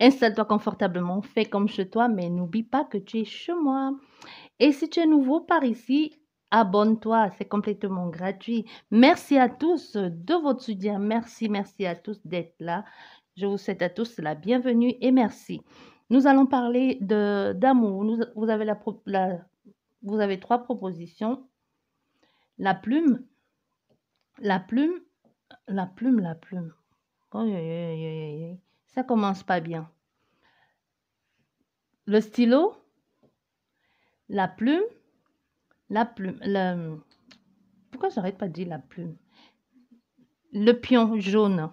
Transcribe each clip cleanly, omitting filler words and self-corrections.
Installe-toi confortablement, fais comme chez toi, mais n'oublie pas que tu es chez moi. Et si tu es nouveau par ici, abonne-toi, c'est complètement gratuit. Merci à tous de votre soutien. Merci à tous d'être là. Je vous souhaite à tous la bienvenue et merci. Nous allons parler d'amour. Vous avez vous avez 3 propositions. La plume, la plume, la plume. Oh, ça commence pas bien. Le stylo, la plume, pourquoi j'arrête pas de dire la plume? Le pion jaune.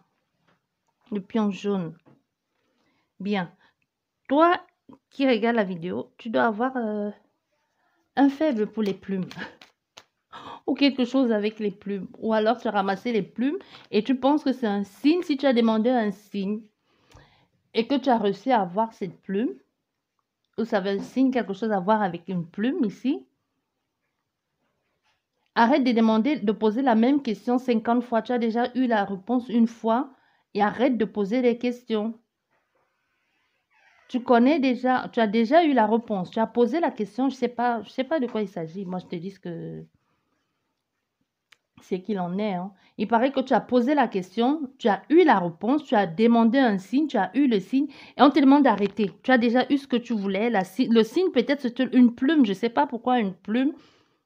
Le pion jaune. Bien. Toi qui regardes la vidéo, tu dois avoir un faible pour les plumes. Ou quelque chose avec les plumes. Ou alors tu as ramassé les plumes et tu penses que c'est un signe. Si tu as demandé un signe et que tu as réussi à avoir cette plume, ou ça veut un signe, quelque chose à voir avec une plume ici, arrête de demander, de poser la même question 50 fois. Tu as déjà eu la réponse une fois et arrête de poser des questions. Tu connais déjà, tu as déjà eu la réponse. Tu as posé la question, je sais pas de quoi il s'agit. Moi, je te dis ce que c'est qu'il en est. Hein. Il paraît que tu as posé la question, tu as eu la réponse, tu as demandé un signe, tu as eu le signe et on te demande d'arrêter. Tu as déjà eu ce que tu voulais. Le signe, peut-être, c'est une plume. Je ne sais pas pourquoi une plume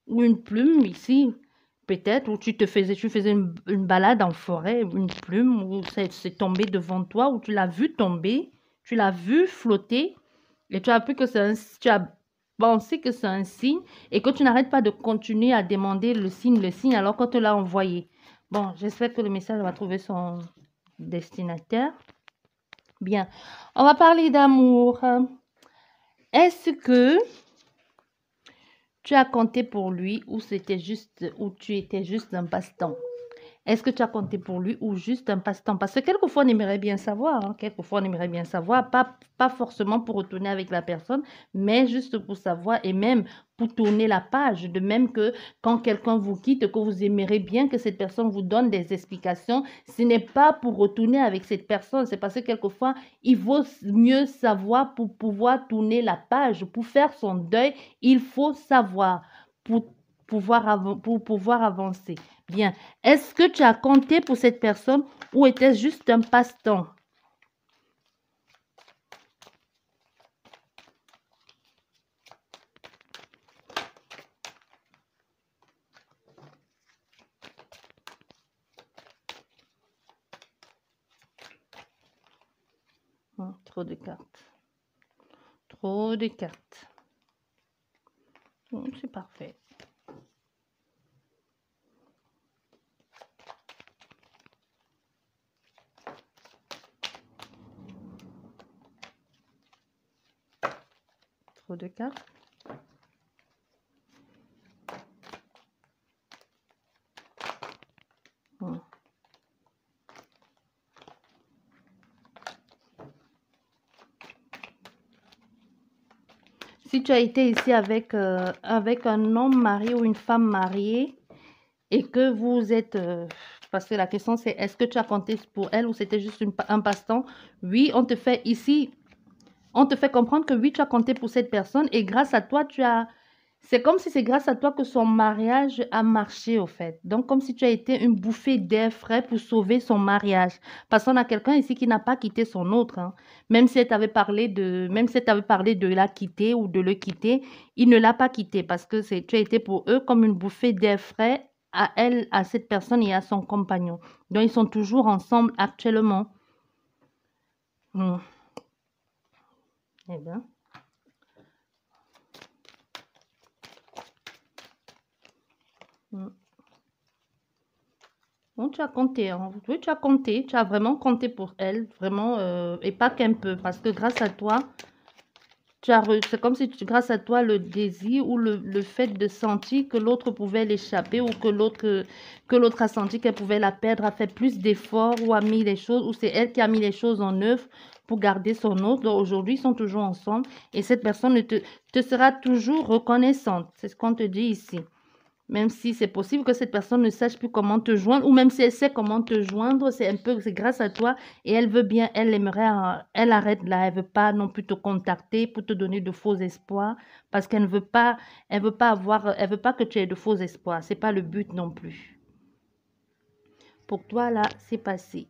ou une plume ici. Peut-être, où tu faisais une balade en forêt, une plume, ou c'est tombé devant toi, ou tu l'as vu tomber, tu l'as vu flotter, et tu as pu que tu as pensé que c'est un signe, et que tu n'arrêtes pas de continuer à demander le signe, alors qu'on te l'a envoyé. Bon, j'espère que le message va trouver son destinataire. Bien, on va parler d'amour. Est-ce que tu as compté pour lui ou tu étais juste un passe-temps? Est-ce que tu as compté pour lui ou juste un passe-temps? Parce que quelquefois, on aimerait bien savoir. Hein, quelquefois, on aimerait bien savoir. Pas forcément pour retourner avec la personne, mais juste pour savoir et même pour tourner la page. De même que quand quelqu'un vous quitte, que vous aimeriez bien que cette personne vous donne des explications, ce n'est pas pour retourner avec cette personne. C'est parce que quelquefois, il vaut mieux savoir pour pouvoir tourner la page. Pour faire son deuil, il faut savoir pour pouvoir avancer. Bien. Est-ce que tu as compté pour cette personne ou était-ce juste un passe-temps? Trop de cartes. Trop de cartes. C'est parfait. Trop de cartes. Si tu as été ici avec un homme marié ou une femme mariée et que vous êtes... parce que la question c'est est-ce que tu as compté pour elle ou c'était juste un passe-temps? Oui, on te fait ici... On te fait comprendre que oui, tu as compté pour cette personne et grâce à toi, c'est comme si c'est grâce à toi que son mariage a marché, au fait. Donc, comme si tu as été une bouffée d'air frais pour sauver son mariage. Parce qu'on a quelqu'un ici qui n'a pas quitté son autre. Hein. Même si elle t'avait parlé de la quitter ou de le quitter, il ne l'a pas quitté parce que tu as été pour eux comme une bouffée d'air frais à elle, à cette personne et à son compagnon. Donc, ils sont toujours ensemble actuellement. Eh bien. Bon, tu as compté, hein. Oui, tu as compté, tu as vraiment compté pour elle, vraiment, et pas qu'un peu, parce que grâce à toi, c'est comme si grâce à toi, le désir ou le fait de sentir que l'autre pouvait l'échapper ou que l'autre a senti qu'elle pouvait la perdre, a fait plus d'efforts ou a mis les choses, ou c'est elle qui a mis les choses en œuvre pour garder son autre. Donc aujourd'hui, ils sont toujours ensemble et cette personne te sera toujours reconnaissante. C'est ce qu'on te dit ici. Même si c'est possible que cette personne ne sache plus comment te joindre, ou même si elle sait comment te joindre, c'est grâce à toi et elle veut bien, elle aimerait, elle arrête là, elle veut pas non plus te contacter pour te donner de faux espoirs parce qu'elle ne veut pas, elle veut pas que tu aies de faux espoirs. C'est pas le but non plus. Pour toi là, c'est passé.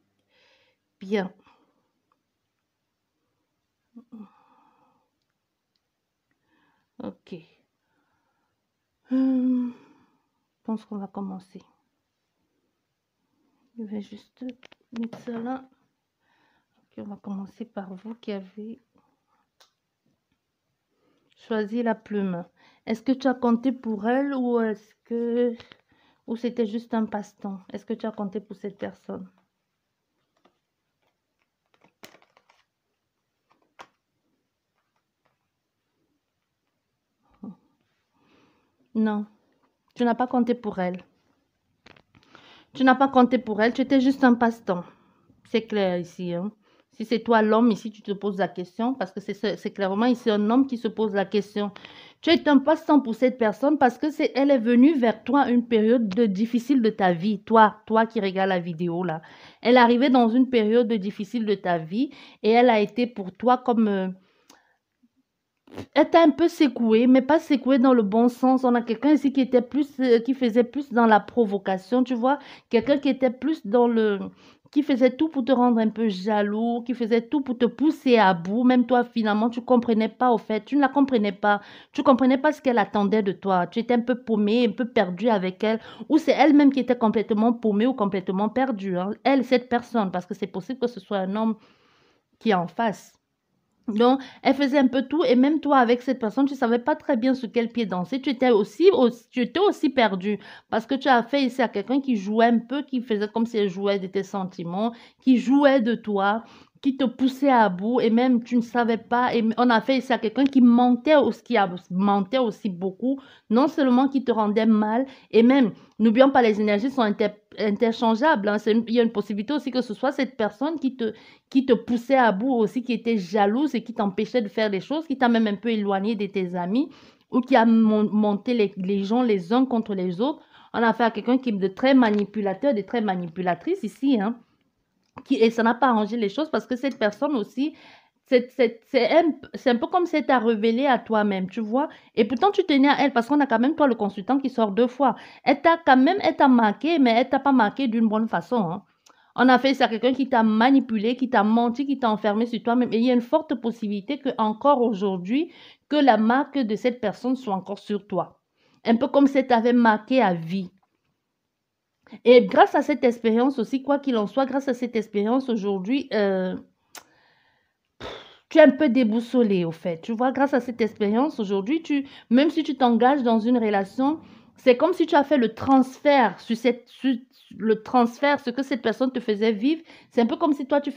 Bien. Ok. Je pense qu'on va commencer. Je vais juste mettre ça là. Ok, on va commencer par vous qui avez choisi la plume. Est-ce que tu as compté pour elle ou c'était juste un passe-temps? Est-ce que tu as compté pour cette personne? Non, tu n'as pas compté pour elle. Tu n'as pas compté pour elle, tu étais juste un passe-temps. C'est clair ici, hein? Si c'est toi l'homme, ici, tu te poses la question, parce que c'est clairement ici un homme qui se pose la question. Tu es un passe-temps pour cette personne parce que elle est venue vers toi une période difficile de ta vie. Toi qui regardes la vidéo là. Elle est arrivée dans une période difficile de ta vie et elle a été pour toi comme... elle t'a un peu secoué, mais pas secoué dans le bon sens. On a quelqu'un ici qui était plus, qui faisait plus dans la provocation, tu vois. Quelqu'un qui était plus dans qui faisait tout pour te rendre un peu jaloux, qui faisait tout pour te pousser à bout. Même toi, finalement, tu comprenais pas, au fait. Tu ne la comprenais pas. Tu comprenais pas ce qu'elle attendait de toi. Tu étais un peu paumé, un peu perdu avec elle. Ou c'est elle-même qui était complètement paumée ou complètement perdue, hein. Elle, cette personne, parce que c'est possible que ce soit un homme qui est en face. Donc, elle faisait un peu tout et même toi, avec cette personne, tu ne savais pas très bien sur quel pied danser. Tu étais aussi perdu parce que tu as fait ici à quelqu'un qui jouait un peu, qui faisait comme si elle jouait de tes sentiments, qui jouait de toi, qui te poussait à bout et même tu ne savais pas. Et on a fait ici à quelqu'un qui mentait aussi beaucoup, non seulement qui te rendait mal et même, n'oublions pas, les énergies sont interchangeables, hein. Il y a une possibilité aussi que ce soit cette personne qui te poussait à bout aussi, qui était jalouse et qui t'empêchait de faire des choses, qui t'a même un peu éloigné de tes amis ou qui a monté les gens les uns contre les autres. On a affaire à quelqu'un qui est de très manipulateur, de très manipulatrice ici, hein. Et ça n'a pas arrangé les choses parce que cette personne aussi, c'est un peu comme si elle t'a révélé à toi-même, tu vois. Et pourtant, tu tenais à elle parce qu'on a quand même toi le consultant qui sort 2 fois. Elle t'a marqué, mais elle t'a pas marqué d'une bonne façon, hein. On a fait ça à quelqu'un qui t'a manipulé, qui t'a menti, qui t'a enfermé sur toi-même. Et il y a une forte possibilité que encore aujourd'hui, que la marque de cette personne soit encore sur toi. Un peu comme si elle t'avait marqué à vie. Et grâce à cette expérience aussi, quoi qu'il en soit, grâce à cette expérience aujourd'hui, tu es un peu déboussolé au fait. Tu vois, grâce à cette expérience aujourd'hui, même si tu t'engages dans une relation, c'est comme si tu as fait le transfert le transfert, ce que cette personne te faisait vivre. C'est un peu comme si toi, tu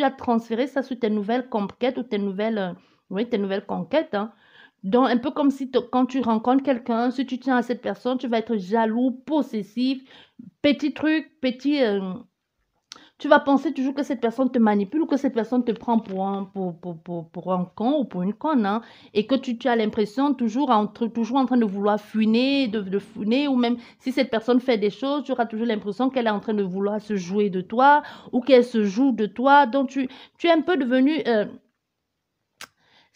as transféré ça sur tes nouvelles conquêtes ou tes nouvelles conquêtes, hein. Donc, un peu comme si quand tu rencontres quelqu'un, si tu tiens à cette personne, tu vas être jaloux, possessif, petit truc, tu vas penser toujours que cette personne te manipule ou que cette personne te prend pour un con ou pour une conne, hein, et que tu as l'impression toujours en train de vouloir fuiner, de fuiner, ou même si cette personne fait des choses, tu auras toujours l'impression qu'elle est en train de vouloir se jouer de toi ou qu'elle se joue de toi. Donc, tu es un peu devenu...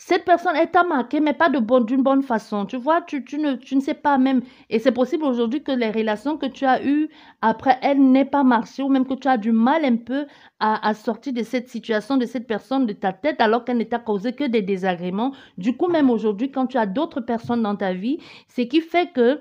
cette personne, elle t'a marqué, mais pas d'une bonne façon. Tu vois, tu ne sais pas même. Et c'est possible aujourd'hui que les relations que tu as eues après elle n'aient pas marché ou même que tu as du mal un peu à sortir de cette situation, de cette personne de ta tête alors qu'elle ne t'a causé que des désagréments. Du coup, même aujourd'hui, quand tu as d'autres personnes dans ta vie, ce qui fait que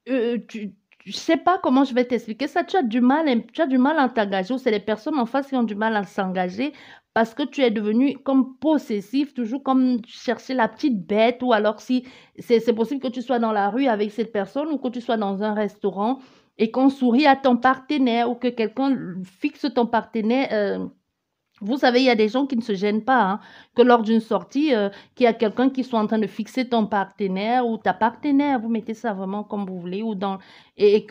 je sais pas comment je vais t'expliquer ça. Tu as du mal à t'engager ou c'est les personnes en face qui ont du mal à s'engager parce que tu es devenu comme possessif, toujours comme chercher la petite bête ou alors si c'est possible que tu sois dans la rue avec cette personne ou que tu sois dans un restaurant et qu'on sourit à ton partenaire ou que quelqu'un fixe ton partenaire Vous savez, il y a des gens qui ne se gênent pas, hein, que lors d'une sortie, qu'il y a quelqu'un qui soit en train de fixer ton partenaire ou ta partenaire, vous mettez ça vraiment comme vous voulez, ou dans, et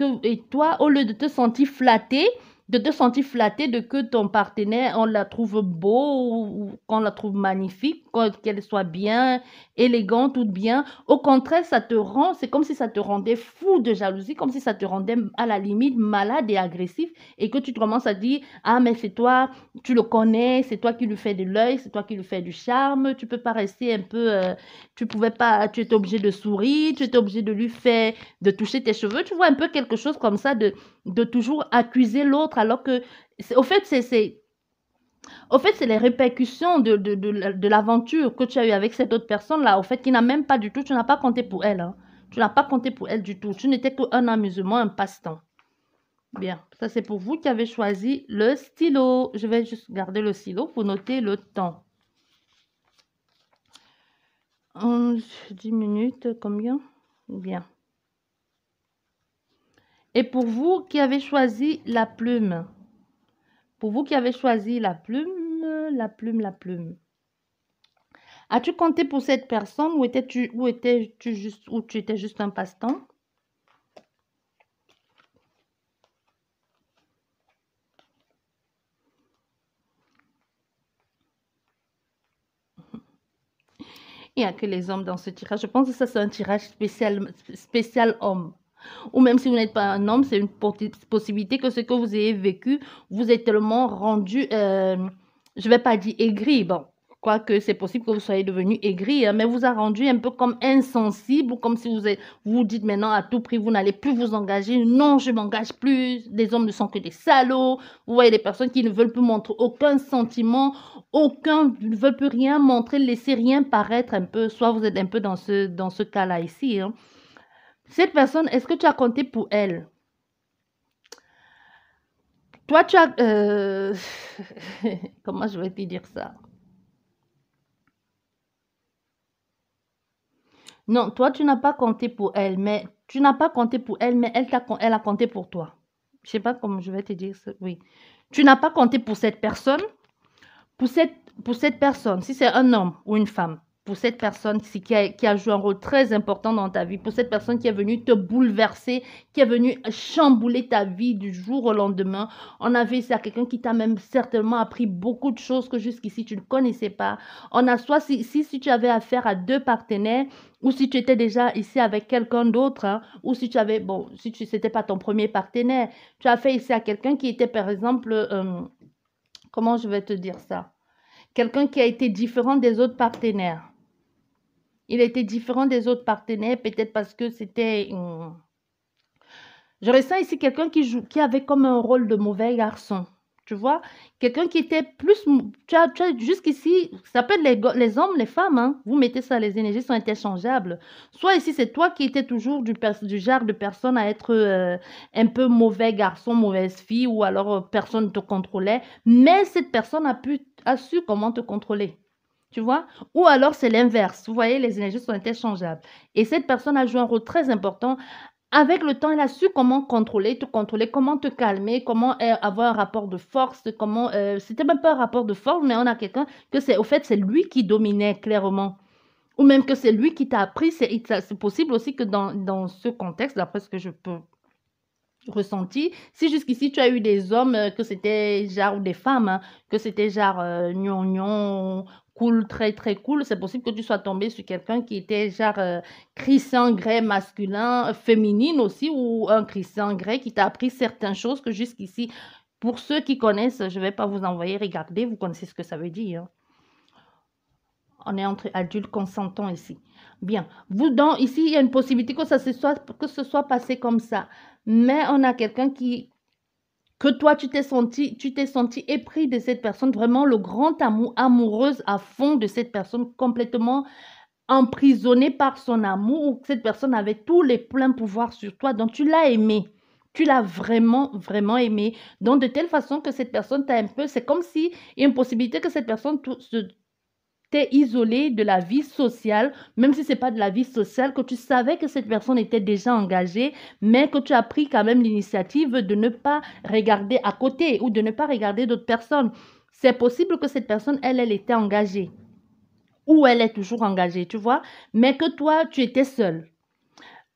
toi, au lieu de te sentir flatté de que ton partenaire, on la trouve beau ou qu'on la trouve magnifique, qu'elle soit bien, élégante ou bien, au contraire, c'est comme si ça te rendait fou de jalousie, comme si ça te rendait à la limite malade et agressif, et que tu commences à dire, ah, mais c'est toi, tu le connais, c'est toi qui lui fais de l'œil, c'est toi qui lui fais du charme, tu peux pas rester un peu, tu pouvais pas, tu étais obligé de sourire, tu étais obligé de lui faire, de toucher tes cheveux, tu vois un peu quelque chose comme ça, de toujours accuser l'autre, alors que, au fait, c'est les répercussions de l'aventure que tu as eue avec cette autre personne-là, au fait, qui n'a même pas du tout, tu n'as pas compté pour elle, hein. Tu n'as pas compté pour elle du tout, tu n'étais qu'un amusement, un passe-temps. Bien, ça c'est pour vous qui avez choisi le stylo. Je vais juste garder le stylo pour noter le temps. 10 minutes, combien? Bien. Et pour vous qui avez choisi la plume, pour vous qui avez choisi la plume, la plume, la plume. As-tu compté pour cette personne ou tu étais juste un passe-temps? Il n'y a que les hommes dans ce tirage. Je pense que ça, c'est un tirage spécial homme. Ou même si vous n'êtes pas un homme, c'est une possibilité que ce que vous ayez vécu vous est tellement rendu, je ne vais pas dire aigri, bon, quoique c'est possible que vous soyez devenu aigri, hein, mais vous a rendu un peu comme insensible, ou comme si vous dites maintenant à tout prix, vous n'allez plus vous engager. Non, je m'engage plus. Les hommes ne sont que des salauds. Vous voyez des personnes qui ne veulent plus montrer aucun sentiment, ne veulent plus rien montrer, laisser rien paraître un peu. Soit vous êtes un peu dans ce cas-là ici, hein. Cette personne, est-ce que tu as compté pour elle? Toi, tu as... comment je vais te dire ça? Non, toi, tu n'as pas compté pour elle, mais tu n'as pas compté pour elle, mais elle a compté pour toi. Je sais pas comment je vais te dire ça. Oui. Tu n'as pas compté pour cette personne, pour cette, pour cette personne, si c'est un homme ou une femme, pour cette personne qui a joué un rôle très important dans ta vie, pour cette personne qui est venue te bouleverser, qui est venue chambouler ta vie du jour au lendemain. On a vu ici à quelqu'un qui t'a même certainement appris beaucoup de choses que jusqu'ici tu ne connaissais pas. On a soit si tu avais affaire à deux partenaires, ou si tu étais déjà ici avec quelqu'un d'autre, hein, ou si tu avais, bon, si tu n'étais pas ton premier partenaire, tu as fait ici à quelqu'un qui était par exemple, comment je vais te dire ça? Quelqu'un qui a été différent des autres partenaires. Il a été différent des autres partenaires, peut-être parce que c'était... Je ressens ici quelqu'un qui avait comme un rôle de mauvais garçon. Tu vois? Quelqu'un qui était plus... jusqu'ici, ça peut être les hommes, les femmes, hein. Vous mettez ça, les énergies sont interchangeables. Soit ici, c'est toi qui étais toujours du genre de personne à être un peu mauvais garçon, mauvaise fille, ou alors personne ne te contrôlait. Mais cette personne a su comment te contrôler. Tu vois? Ou alors c'est l'inverse. Vous voyez, les énergies sont interchangeables. Et cette personne a joué un rôle très important. Avec le temps, elle a su comment te contrôler, comment te calmer, comment avoir un rapport de force, comment... c'était même pas un rapport de force, mais on a quelqu'un que c'est... Au fait, c'est lui qui dominait clairement. Ou même que c'est lui qui t'a appris. C'est possible aussi que dans ce contexte, d'après ce que je peux ressentir, si jusqu'ici tu as eu des hommes que c'était genre, ou des femmes, hein, que c'était genre gnon, cool, très très cool, c'est possible que tu sois tombé sur quelqu'un qui était genre Christian Grey masculin, féminine aussi, ou un Christian Grey qui t'a appris certaines choses que jusqu'ici, pour ceux qui connaissent, je ne vais pas vous envoyer regarder, vous connaissez ce que ça veut dire, hein. On est entre adultes consentants ici. Bien. Ici, il y a une possibilité que ce soit passé comme ça. Mais on a quelqu'un que toi, tu t'es senti épris de cette personne, vraiment le grand amour, amoureuse à fond de cette personne, complètement emprisonnée par son amour, où cette personne avait tous les pleins pouvoirs sur toi. Donc, tu l'as aimé. Tu l'as vraiment, vraiment aimé. Donc, de telle façon que cette personne t'a un peu... C'est comme si il y a une possibilité que cette personne t'es isolé de la vie sociale, même si ce n'est pas de la vie sociale, que tu savais que cette personne était déjà engagée, mais que tu as pris quand même l'initiative de ne pas regarder à côté ou de ne pas regarder d'autres personnes. c'est possible que cette personne, elle était engagée. Ou elle est toujours engagée, tu vois. Mais que toi, tu étais seule.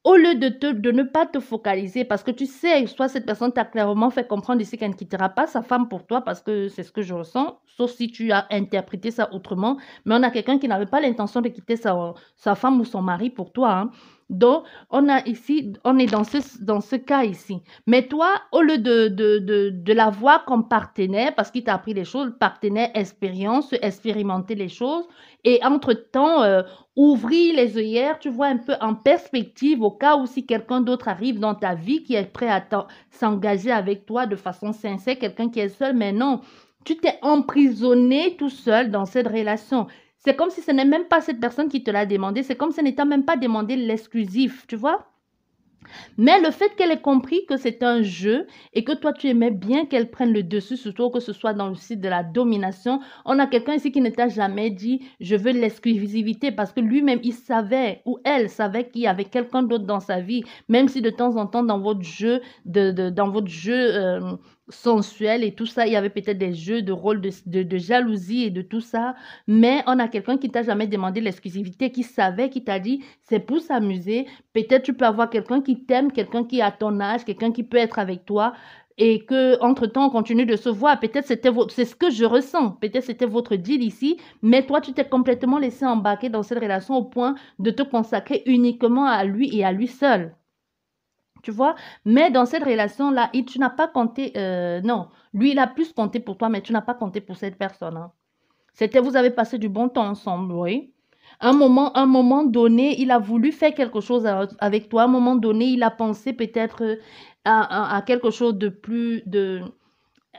Au lieu de ne pas te focaliser, parce que tu sais, soit cette personne t'a clairement fait comprendre ici qu'elle ne quittera pas sa femme pour toi, parce que c'est ce que je ressens, sauf si tu as interprété ça autrement. Mais on a quelqu'un qui n'avait pas l'intention de quitter sa femme ou son mari pour toi, hein. Donc, on est dans ce cas ici. Mais toi, au lieu de la voir comme partenaire, parce qu'il t'a appris les choses, partenaire, expérience, expérimenter les choses, et entre-temps, ouvrir les œillères, tu vois, un peu en perspective au cas où si quelqu'un d'autre arrive dans ta vie qui est prêt à s'engager avec toi de façon sincère, quelqu'un qui est seul, mais non, tu t'es emprisonné tout seul dans cette relation. C'est comme si ce n'est même pas cette personne qui te l'a demandé, c'est comme si ce n'était même pas demandé l'exclusif, tu vois. Mais le fait qu'elle ait compris que c'est un jeu et que toi, tu aimais bien qu'elle prenne le dessus, surtout que ce soit dans le site de la domination, on a quelqu'un ici qui ne t'a jamais dit « je veux l'exclusivité » parce que lui-même, il savait ou elle savait qu'il y avait quelqu'un d'autre dans sa vie, même si de temps en temps, dans votre jeu, sensuel et tout ça, il y avait peut-être des jeux de rôle de jalousie et de tout ça, mais on a quelqu'un qui t'a jamais demandé l'exclusivité, qui savait, qui t'a dit « c'est pour s'amuser ». Peut-être tu peux avoir quelqu'un qui t'aime, quelqu'un qui est à ton âge, quelqu'un qui peut être avec toi et que entre-temps on continue de se voir. Peut-être c'est ce que je ressens. Peut-être c'était votre deal ici, mais toi tu t'es complètement laissé embarquer dans cette relation au point de te consacrer uniquement à lui et à lui seul. Tu vois, mais dans cette relation-là, tu n'as pas compté, non, lui il a plus compté pour toi, mais tu n'as pas compté pour cette personne, hein. Vous avez passé du bon temps ensemble, oui. Un moment donné, il a voulu faire quelque chose avec toi. À un moment donné, il a pensé peut-être à quelque chose de plus,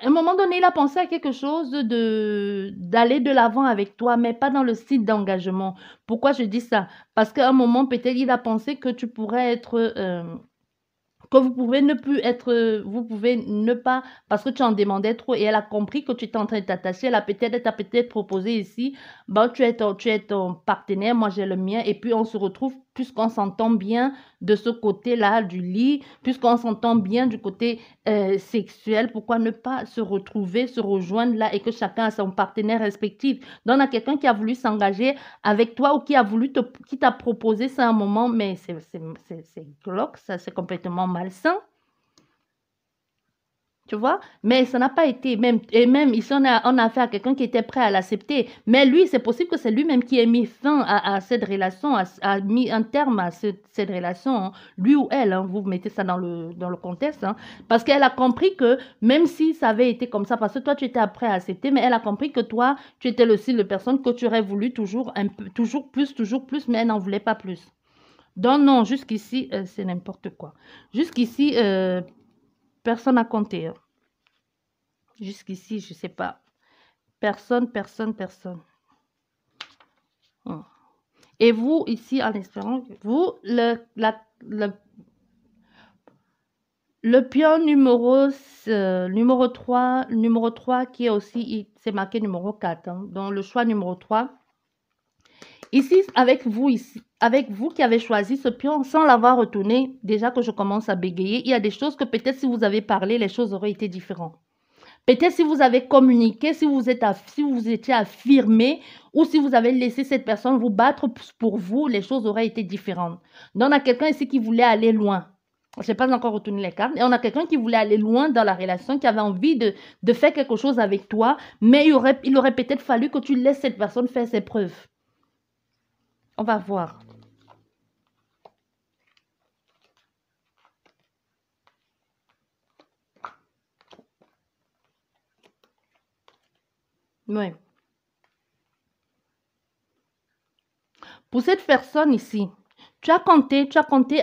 à un moment donné, il a pensé à quelque chose d'aller de l'avant avec toi, mais pas dans le site d'engagement. Pourquoi je dis ça? Parce qu'à un moment, peut-être, il a pensé que tu pourrais être, que vous pouvez ne plus être, vous pouvez ne pas, parce que tu en demandais trop et elle a compris que tu étais en train de t'attacher, elle t'a peut-être proposé ici, ben, tu es ton partenaire, moi j'ai le mien, et puis on se retrouve, puisqu'on s'entend bien de ce côté-là du lit, puisqu'on s'entend bien du côté sexuel, pourquoi ne pas se retrouver, se rejoindre là et que chacun a son partenaire respectif. Donc, on a quelqu'un qui a voulu s'engager avec toi ou qui t'a proposé ça à un moment, mais c'est glauque, ça, c'est complètement malsain. Tu vois? Mais ça n'a pas été, même ici, on a affaire à quelqu'un qui était prêt à l'accepter. Mais lui, c'est possible que c'est lui-même qui ait mis fin à cette relation, a mis un terme à cette relation, hein. Lui ou elle, hein, vous mettez ça dans le contexte, hein. Parce qu'elle a compris que, même si ça avait été comme ça, parce que toi, tu étais prêt à accepter, mais elle a compris que toi, tu étais le style de personne que tu aurais voulu toujours un peu, toujours plus, mais elle n'en voulait pas plus. Donc non, jusqu'ici, c'est n'importe quoi. Jusqu'ici, personne n'a compté, hein. Jusqu'ici, je ne sais pas. Personne. Et vous, ici, en espérant, vous, le pion numéro 3 qui est aussi, c'est marqué numéro 4, hein, donc le choix numéro 3. Ici, avec vous qui avez choisi ce pion, sans l'avoir retourné, déjà que je commence à bégayer, il y a des choses que peut-être si vous avez parlé, les choses auraient été différentes. Peut-être si vous avez communiqué, si vous étiez affirmé ou si vous avez laissé cette personne vous battre pour vous, les choses auraient été différentes. Donc, on a quelqu'un ici qui voulait aller loin. Je n'ai pas encore retourné les cartes. Et on a quelqu'un qui voulait aller loin dans la relation, qui avait envie de faire quelque chose avec toi, mais il aurait peut-être fallu que tu laisses cette personne faire ses preuves. On va voir. Oui. Pour cette personne ici, tu as compté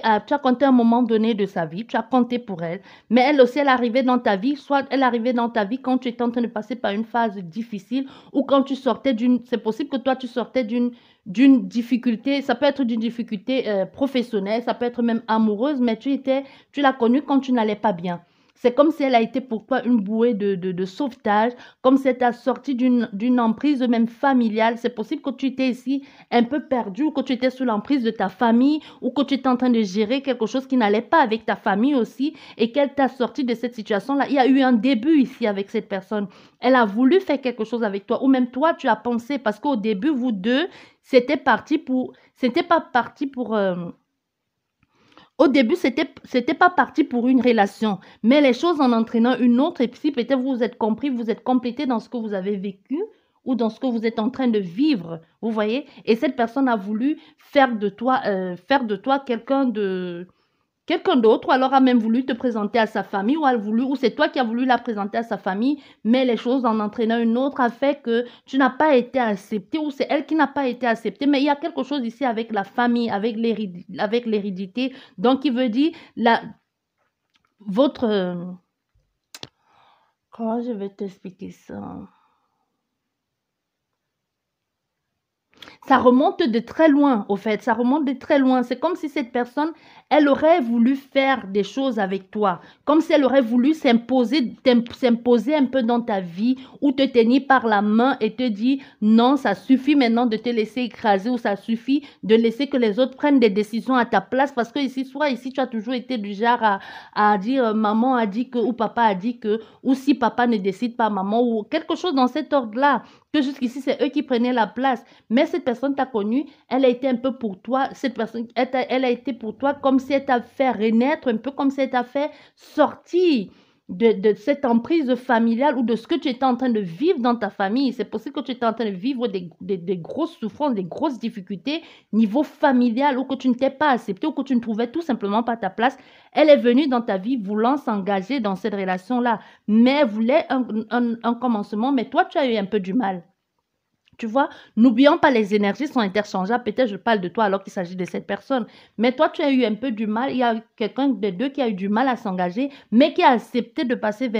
à un moment donné de sa vie, tu as compté pour elle, mais elle aussi, elle est arrivée dans ta vie, soit elle est arrivée dans ta vie quand tu étais en train de passer par une phase difficile ou quand tu sortais c'est possible que toi, tu sortais d'une difficulté, ça peut être d'une difficulté professionnelle, ça peut être même amoureuse, mais tu l'as connue quand tu n'allais pas bien. C'est comme si elle a été pour toi une bouée de sauvetage, comme si elle t'a sorti d'une emprise même familiale. C'est possible que tu étais ici un peu perdu ou que tu étais sous l'emprise de ta famille ou que tu étais en train de gérer quelque chose qui n'allait pas avec ta famille aussi et qu'elle t'a sorti de cette situation-là. Il y a eu un début ici avec cette personne. Elle a voulu faire quelque chose avec toi ou même toi, tu as pensé parce qu'au début, vous deux, c'était parti pour... C'était pas parti pour... au début, c'était pas parti pour une relation, mais les choses en entraînant une autre, et puis peut-être vous vous êtes compris, vous êtes complété dans ce que vous avez vécu ou dans ce que vous êtes en train de vivre, vous voyez, et cette personne a voulu faire de toi quelqu'un d'autre, ou alors a même voulu te présenter à sa famille, ou c'est toi qui as voulu la présenter à sa famille, mais les choses en entraînant une autre a fait que tu n'as pas été accepté, ou c'est elle qui n'a pas été acceptée. Mais il y a quelque chose ici avec la famille, avec l'hérédité, donc il veut dire votre... comment je vais t'expliquer ça? Ça remonte de très loin, au fait. Ça remonte de très loin. C'est comme si cette personne, elle aurait voulu faire des choses avec toi. Comme si elle aurait voulu s'imposer un peu dans ta vie ou te tenir par la main et te dire non, ça suffit maintenant de te laisser écraser ou ça suffit de laisser que les autres prennent des décisions à ta place parce que ici, soit ici, tu as toujours été du genre à dire maman a dit que ou papa a dit que ou si papa ne décide pas maman ou quelque chose dans cet ordre-là. Que jusqu'ici, c'est eux qui prenaient la place. Mais cette personne t'a connu, elle a été un peu pour toi, cette personne, elle a été pour toi comme si elle t'a fait renaître, un peu comme si elle t'a fait sortir de cette emprise familiale ou de ce que tu étais en train de vivre dans ta famille. C'est possible que tu étais en train de vivre des grosses souffrances, des grosses difficultés niveau familial ou que tu ne t'es pas accepté ou que tu ne trouvais tout simplement pas ta place. Elle est venue dans ta vie voulant s'engager dans cette relation-là, mais elle voulait un commencement, mais toi, tu as eu un peu du mal. Tu vois, n'oublions pas, les énergies sont interchangeables. Peut-être je parle de toi alors qu'il s'agit de cette personne. Mais toi, tu as eu un peu du mal. Il y a quelqu'un des deux qui a eu du mal à s'engager, mais qui a accepté de passer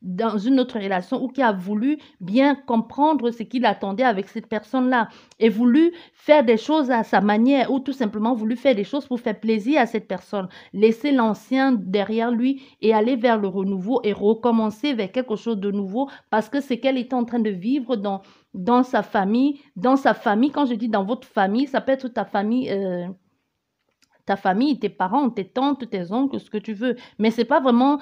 dans une autre relation ou qui a voulu bien comprendre ce qu'il attendait avec cette personne-là et voulu faire des choses à sa manière ou tout simplement voulu faire des choses pour faire plaisir à cette personne. Laisser l'ancien derrière lui et aller vers le renouveau et recommencer vers quelque chose de nouveau parce que c'est qu'elle était en train de vivre dans sa famille, quand je dis dans votre famille, ça peut être ta famille, tes parents, tes tantes, tes oncles, ce que tu veux. Mais c'est pas vraiment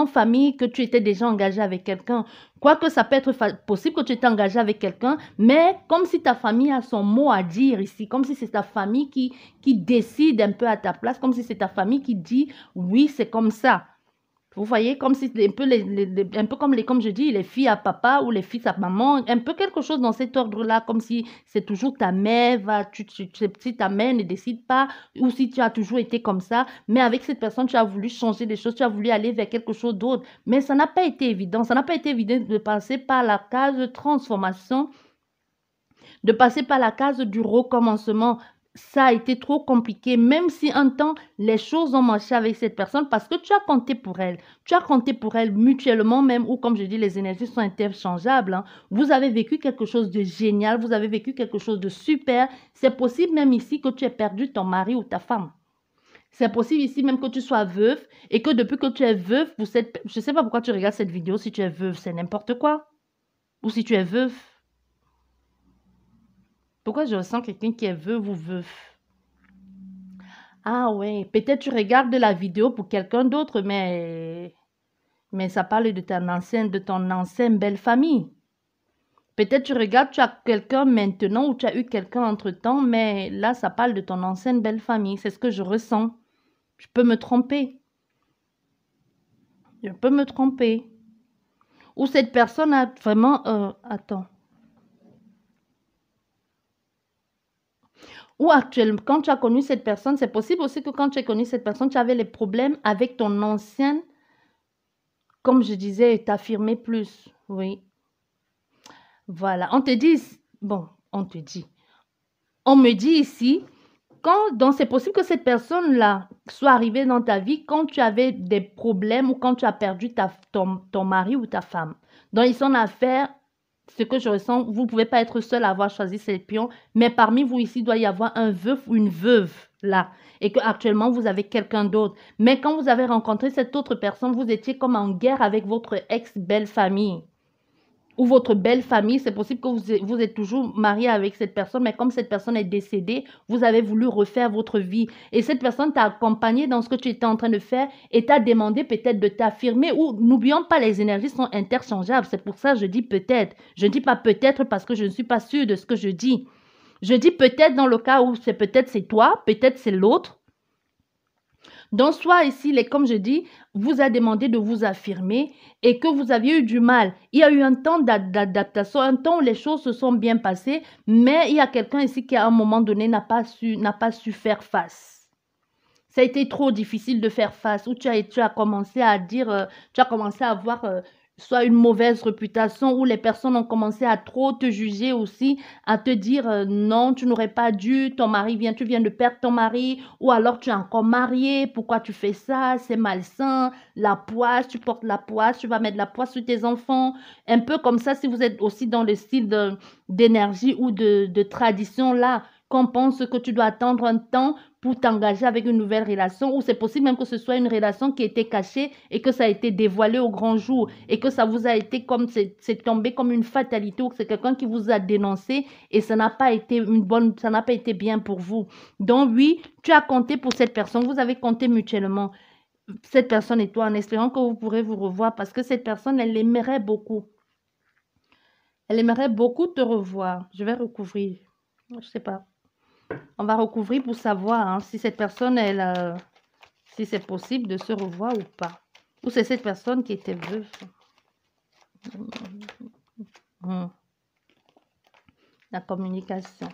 famille que tu étais déjà engagé avec quelqu'un. Quoique ça peut être possible que tu étais engagé avec quelqu'un, mais comme si ta famille a son mot à dire ici, comme si c'est ta famille qui décide un peu à ta place, comme si c'est ta famille qui dit oui, c'est comme ça. Vous voyez, comme si un peu, un peu comme je dis, les filles à papa ou les fils à maman, un peu quelque chose dans cet ordre-là, comme si c'est toujours ta mère, si ta mère ne décide pas, ou si tu as toujours été comme ça, mais avec cette personne, tu as voulu changer des choses, tu as voulu aller vers quelque chose d'autre. Mais ça n'a pas été évident, ça n'a pas été évident de passer par la case de transformation, de passer par la case du recommencement. Ça a été trop compliqué, même si un temps, les choses ont marché avec cette personne parce que tu as compté pour elle. Tu as compté pour elle mutuellement même, ou comme je dis, les énergies sont interchangeables. Hein. Vous avez vécu quelque chose de génial, vous avez vécu quelque chose de super. C'est possible même ici que tu aies perdu ton mari ou ta femme. C'est possible ici même que tu sois veuf et que depuis que tu es veuf, je ne sais pas pourquoi tu regardes cette vidéo si tu es veuve, c'est n'importe quoi. Ou si tu es veuf. Pourquoi je ressens quelqu'un qui est veuve ou veuf? Ah ouais, peut-être tu regardes la vidéo pour quelqu'un d'autre, mais ça parle de ton ancienne belle famille. Peut-être tu regardes, tu as quelqu'un maintenant ou tu as eu quelqu'un entre-temps, mais là, ça parle de ton ancienne belle famille. C'est ce que je ressens. Je peux me tromper. Je peux me tromper. Ou cette personne a vraiment... attends. Ou actuellement, quand tu as connu cette personne, c'est possible aussi que quand tu as connu cette personne, tu avais les problèmes avec ton ancienne, comme je disais, t'affirmer plus. Oui. Voilà. On te dit, bon, on te dit. On me dit ici, donc c'est possible que cette personne-là soit arrivée dans ta vie quand tu avais des problèmes ou quand tu as perdu ton mari ou ta femme. Donc, ils sont en affaire ce que je ressens, vous ne pouvez pas être seul à avoir choisi cette pion, mais parmi vous ici, il doit y avoir un veuf ou une veuve là, et qu'actuellement, vous avez quelqu'un d'autre. Mais quand vous avez rencontré cette autre personne, vous étiez comme en guerre avec votre ex-belle-famille ou votre belle famille, c'est possible que vous êtes toujours marié avec cette personne, mais comme cette personne est décédée, vous avez voulu refaire votre vie. Et cette personne t'a accompagné dans ce que tu étais en train de faire et t'a demandé peut-être de t'affirmer ou n'oublions pas, les énergies sont interchangeables. C'est pour ça que je dis peut-être. Je ne dis pas peut-être parce que je ne suis pas sûre de ce que je dis. Je dis peut-être dans le cas où c'est peut-être c'est toi, peut-être c'est l'autre. Donc, soit ici, comme je dis, vous a demandé de vous affirmer et que vous aviez eu du mal. Il y a eu un temps d'adaptation, un temps où les choses se sont bien passées, mais il y a quelqu'un ici qui, à un moment donné, n'a pas su faire face. Ça a été trop difficile de faire face, où tu as commencé à dire, tu as commencé à avoir soit une mauvaise réputation, où les personnes ont commencé à trop te juger aussi, à te dire non, tu n'aurais pas dû, ton mari vient, tu viens de perdre ton mari, ou alors tu es encore marié, pourquoi tu fais ça, c'est malsain, la poisse, tu portes la poisse, tu vas mettre la poisse sur tes enfants, un peu comme ça, si vous êtes aussi dans le style d'énergie ou de tradition là, qu'on pense que tu dois attendre un temps pour t'engager avec une nouvelle relation, ou c'est possible même que ce soit une relation qui était cachée et que ça a été dévoilé au grand jour et que ça vous a été comme, c'est tombé comme une fatalité ou que c'est quelqu'un qui vous a dénoncé et ça n'a pas été ça n'a pas été bien pour vous. Donc oui, tu as compté pour cette personne, vous avez compté mutuellement, cette personne et toi, en espérant que vous pourrez vous revoir parce que cette personne, elle aimerait beaucoup. Elle aimerait beaucoup te revoir. Je vais recouvrir. Je sais pas. On va recouvrir pour savoir hein, si cette personne, si c'est possible de se revoir ou pas. Ou c'est cette personne qui était veuve. La communication.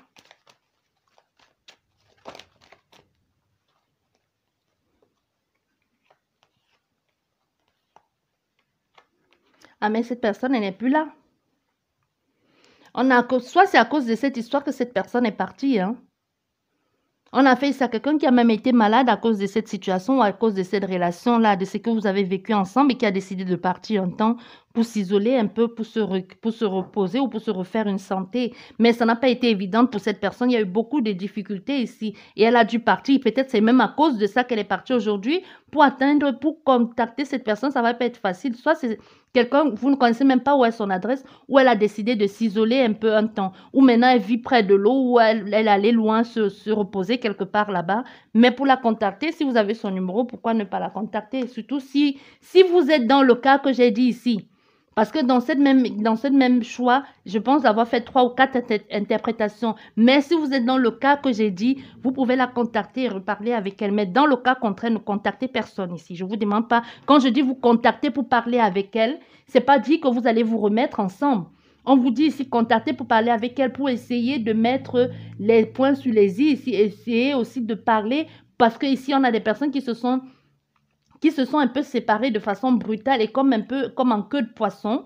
Ah, mais cette personne, elle n'est plus là. Soit c'est à cause de cette histoire que cette personne est partie, hein. On a fait ça à quelqu'un qui a même été malade à cause de cette situation ou à cause de cette relation-là, de ce que vous avez vécu ensemble et qui a décidé de partir un temps pour s'isoler un peu, pour se reposer ou pour se refaire une santé. Mais ça n'a pas été évident pour cette personne. Il y a eu beaucoup de difficultés ici et elle a dû partir. Peut-être c'est même à cause de ça qu'elle est partie aujourd'hui pour contacter cette personne. Ça ne va pas être facile. Soit c'est quelqu'un, vous ne connaissez même pas où est son adresse, ou elle a décidé de s'isoler un peu un temps, ou maintenant elle vit près de l'eau, ou elle allait loin se reposer quelque part là-bas. Mais pour la contacter, si vous avez son numéro, pourquoi ne pas la contacter? Surtout si vous êtes dans le cas que j'ai dit ici. Parce que dans cette même choix, je pense avoir fait 3 ou 4 interprétations. Mais si vous êtes dans le cas que j'ai dit, vous pouvez la contacter et reparler avec elle. Mais dans le cas contraire, ne contactez personne ici. Je ne vous demande pas, quand je dis vous contacter pour parler avec elle, ce n'est pas dit que vous allez vous remettre ensemble. On vous dit ici, contacter pour parler avec elle, pour essayer de mettre les points sur les i ici, essayer aussi de parler, parce que ici on a des personnes qui se sont un peu séparés de façon brutale et comme un peu comme en queue de poisson,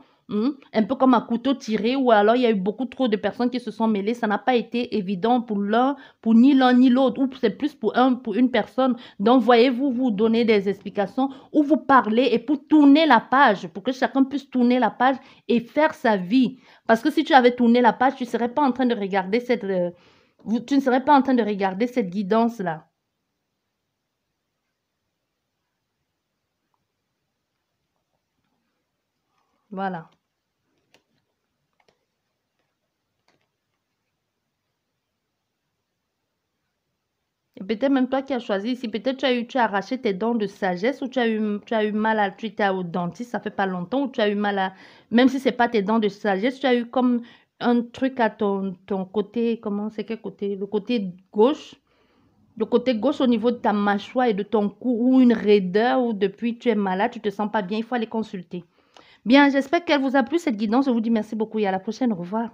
un peu comme un couteau tiré, ou alors il y a eu beaucoup trop de personnes qui se sont mêlées. Ça n'a pas été évident pour ni l'un ni l'autre, ou c'est plus pour une personne. Donc, voyez-vous, vous donner des explications ou vous parler et pour tourner la page, pour que chacun puisse tourner la page et faire sa vie. Parce que si tu avais tourné la page, tu ne serais pas en train de regarder tu ne serais pas en train de regarder cette guidance-là. Voilà. Et peut-être même toi qui as choisi ici, peut-être tu as arraché tes dents de sagesse ou tu as eu mal tu étais au dentiste, ça fait pas longtemps, ou tu as eu mal à, même si c'est pas tes dents de sagesse, tu as eu comme un truc à ton côté, comment c'est quel côté? Le côté gauche. Le côté gauche au niveau de ta mâchoire et de ton cou, ou une raideur, ou depuis tu es malade, tu te sens pas bien, il faut aller consulter. Bien, j'espère qu'elle vous a plu cette guidance. Je vous dis merci beaucoup et à la prochaine. Au revoir.